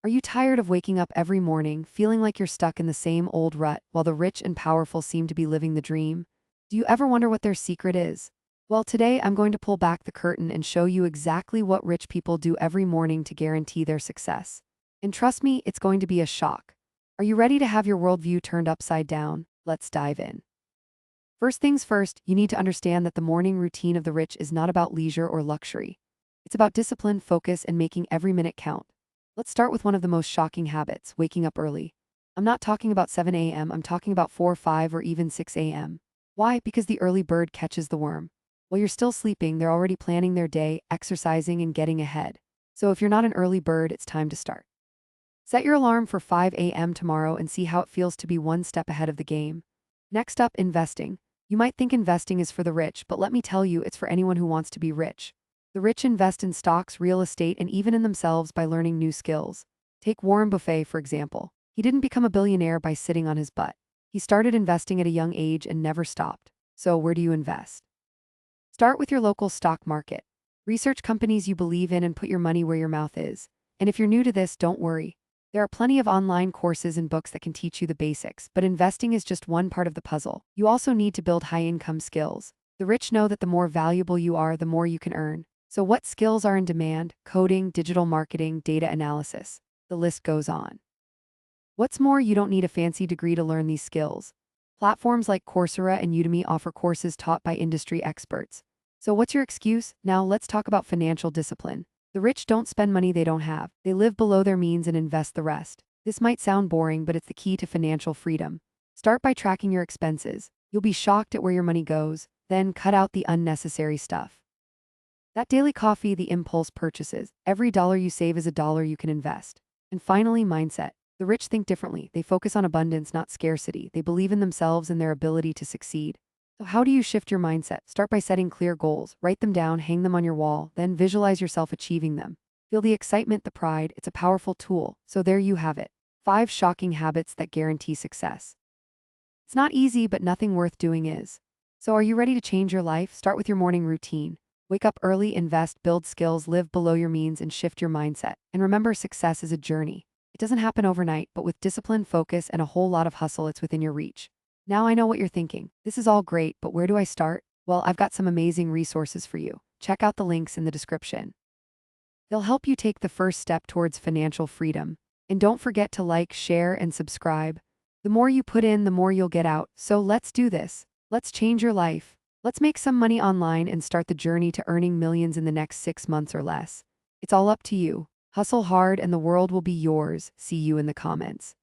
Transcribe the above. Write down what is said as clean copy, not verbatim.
Are you tired of waking up every morning feeling like you're stuck in the same old rut while the rich and powerful seem to be living the dream? Do you ever wonder what their secret is? Well, today I'm going to pull back the curtain and show you exactly what rich people do every morning to guarantee their success. And trust me, it's going to be a shock. Are you ready to have your worldview turned upside down? Let's dive in. First things first, you need to understand that the morning routine of the rich is not about leisure or luxury. It's about discipline, focus, and making every minute count. Let's start with one of the most shocking habits, waking up early. I'm not talking about 7 a.m., I'm talking about 4, 5, or even 6 a.m. Why? Because the early bird catches the worm. While you're still sleeping, they're already planning their day, exercising, and getting ahead. So if you're not an early bird, it's time to start. Set your alarm for 5 a.m. tomorrow and see how it feels to be one step ahead of the game. Next up, investing. You might think investing is for the rich, but let me tell you, it's for anyone who wants to be rich. The rich invest in stocks, real estate, and even in themselves by learning new skills. Take Warren Buffett, for example. He didn't become a billionaire by sitting on his butt. He started investing at a young age and never stopped. So where do you invest? Start with your local stock market. Research companies you believe in and put your money where your mouth is. And if you're new to this, don't worry. There are plenty of online courses and books that can teach you the basics, but investing is just one part of the puzzle. You also need to build high-income skills. The rich know that the more valuable you are, the more you can earn. So what skills are in demand? Coding, digital marketing, data analysis. The list goes on. What's more, you don't need a fancy degree to learn these skills. Platforms like Coursera and Udemy offer courses taught by industry experts. So what's your excuse? Now let's talk about financial discipline. The rich don't spend money they don't have. They live below their means and invest the rest. This might sound boring, but it's the key to financial freedom. Start by tracking your expenses. You'll be shocked at where your money goes. Then cut out the unnecessary stuff. That daily coffee, the impulse purchases. Every dollar you save is a dollar you can invest. And finally, mindset. The rich think differently. They focus on abundance, not scarcity. They believe in themselves and their ability to succeed. So how do you shift your mindset? Start by setting clear goals. Write them down, hang them on your wall, then visualize yourself achieving them. Feel the excitement, the pride. It's a powerful tool. So there you have it. 5 shocking habits that guarantee success. It's not easy, but nothing worth doing is. So are you ready to change your life? Start with your morning routine. Wake up early, invest, build skills, live below your means, and shift your mindset. And remember, success is a journey. It doesn't happen overnight, but with discipline, focus, and a whole lot of hustle, it's within your reach. Now I know what you're thinking. This is all great, but where do I start? Well, I've got some amazing resources for you. Check out the links in the description. They'll help you take the first step towards financial freedom. And don't forget to like, share, and subscribe. The more you put in, the more you'll get out. So let's do this. Let's change your life. Let's make some money online and start the journey to earning millions in the next 6 months or less. It's all up to you. Hustle hard and the world will be yours. See you in the comments.